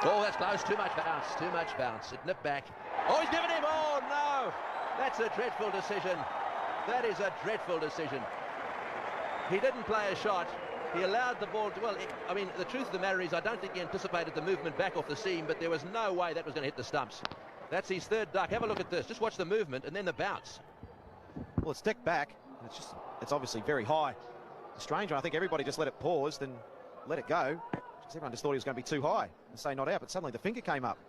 Oh, that's close. Too much bounce. Too much bounce. It nipped back. Oh, he's given him. Oh, no. That's a dreadful decision. That is a dreadful decision. He didn't play a shot. He allowed the ball to, well, I mean, the truth of the matter is I don't think he anticipated the movement back off the seam, but there was no way that was going to hit the stumps. That's his third duck. Have a look at this. Just watch the movement and then the bounce. Well, it's decked back. It's obviously very high. The stranger, I think everybody just let it pause, then let it go. Because everyone just thought he was going to be too high and say not out, but suddenly the finger came up.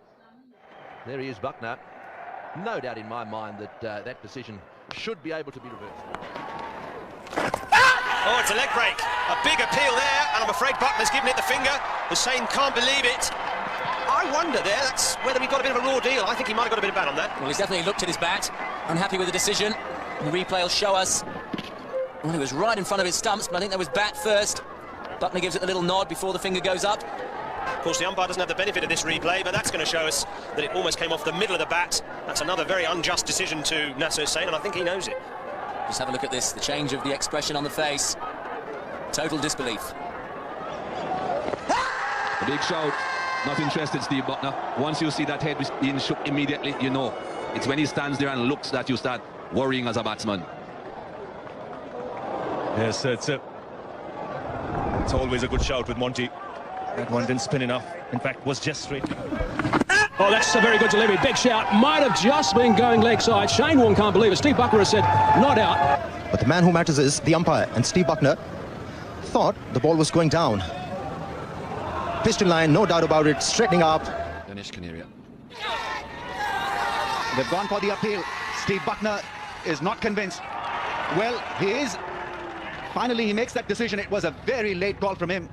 There he is, Buckner. No doubt in my mind that that decision should be able to be reversed. Oh, it's a leg break. A big appeal there, and I'm afraid Buckner's given it the finger. Hussain can't believe it. I wonder there, that's whether he got a bit of a raw deal. I think he might have got a bit of bat on that. Well, he's definitely looked at his bat, unhappy with the decision. And the replay will show us. Well, he was right in front of his stumps, but I think there was bat first. Buckner gives it a little nod before the finger goes up. Of course, the umpire doesn't have the benefit of this replay, but that's going to show us that it almost came off the middle of the bat. That's another very unjust decision to Nasser Hussain, and I think he knows it. Just have a look at this, the change of the expression on the face. Total disbelief. A big shout. Not interested, Steve Buckner. Once you see that head being shook immediately, you know. It's when he stands there and looks that you start worrying as a batsman. Yes, it's always a good shout with Monty. That one didn't spin enough. In fact, was just straight. Oh, that's a very good delivery. Big shout. Might have just been going leg side. Shane Warne can't believe it. Steve Buckner has said not out. But the man who matters is the umpire, and Steve Buckner thought the ball was going down. Piston line, no doubt about it, straightening up. Ganesh Kaneria. They've gone for the appeal. Steve Buckner is not convinced. Well, he is. Finally, he makes that decision. It was a very late call from him.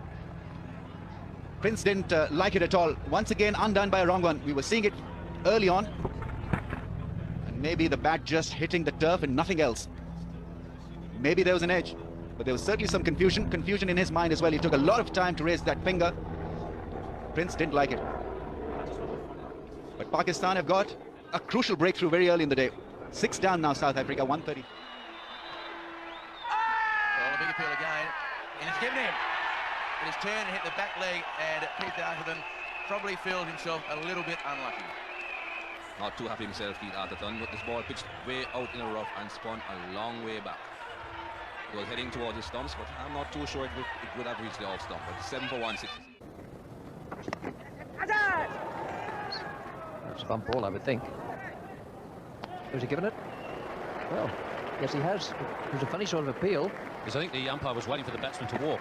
Prince didn't like it at all. Once again, undone by a wrong one. We were seeing it early on. And maybe the bat just hitting the turf and nothing else. Maybe there was an edge. But there was certainly some confusion in his mind as well. He took a lot of time to raise that finger. Prince didn't like it. But Pakistan have got a crucial breakthrough very early in the day. 6 down now, South Africa, 130. Well, a big appeal again. And it's given him. But his turn and hit the back leg, and Keith Atherton probably feels himself a little bit unlucky. Not too happy himself, Keith Atherton, but this ball pitched way out in the rough and spun a long way back. He was heading towards the stumps, but I'm not too sure it would have reached the off stump. But 7 for 160. That's a bump ball, I would think. Was he given it? Well, yes, he has. It was a funny sort of appeal. Because I think the umpire was waiting for the batsman to walk.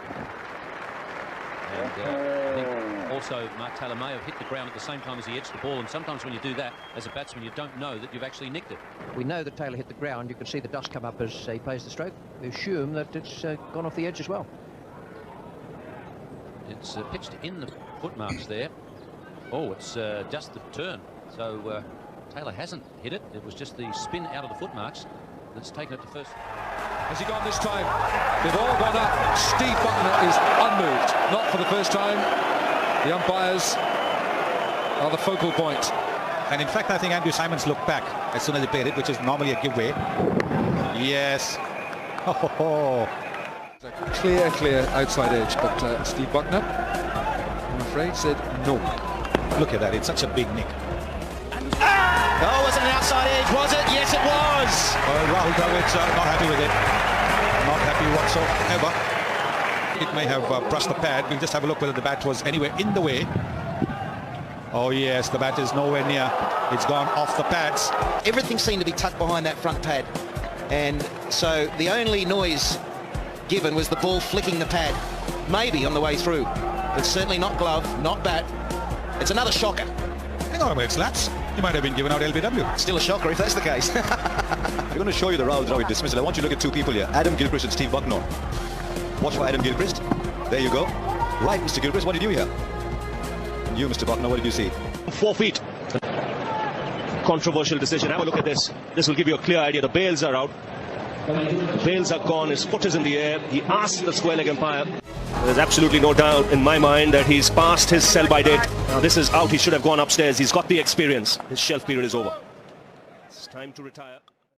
And I think also Mark Taylor may have hit the ground at the same time as he edged the ball, and sometimes when you do that as a batsman you don't know that you've actually nicked it. We know that Taylor hit the ground. You can see the dust come up as he plays the stroke. We assume that it's gone off the edge as well. It's pitched in the footmarks there. Oh, it's just the turn. So Taylor hasn't hit it. It was just the spin out of the footmarks that's taken it to first. Has he gone this time? They've all gone up. Steve Buckner is unmoved. Not for the first time. The umpires are the focal point. And in fact, I think Andrew Simons looked back as soon as he played it, which is normally a giveaway. Yes. Oh. Clear outside edge, but Steve Buckner, I'm afraid, said no. Look at that. It's such a big nick. Oh, was it an outside edge, was it? Yes, it was! Rahul Dravid not happy with it. Not happy whatsoever. It may have brushed the pad. We'll just have a look whether the bat was anywhere in the way. Oh, yes, the bat is nowhere near. It's gone off the pads. Everything seemed to be tucked behind that front pad. And so the only noise given was the ball flicking the pad. Maybe on the way through. But certainly not glove, not bat. It's another shocker. Hang on a minute, Slats. He might have been given out LBW. Still a shocker if that's the case. I'm going to show you the Rahul Dravid dismissal. I want you to look at 2 people here. Adam Gilchrist and Steve Buckner. Watch for Adam Gilchrist. There you go. Right, Mr. Gilchrist, what did you hear? And you, Mr. Buckner, what did you see? 4 feet. Controversial decision. Have a look at this. This will give you a clear idea. The bails are out. The bails are gone. His foot is in the air. He asked the square leg umpire. There's absolutely no doubt in my mind that he's passed his sell-by date. Now this is out. He should have gone upstairs. He's got the experience. His shelf period is over. It's time to retire.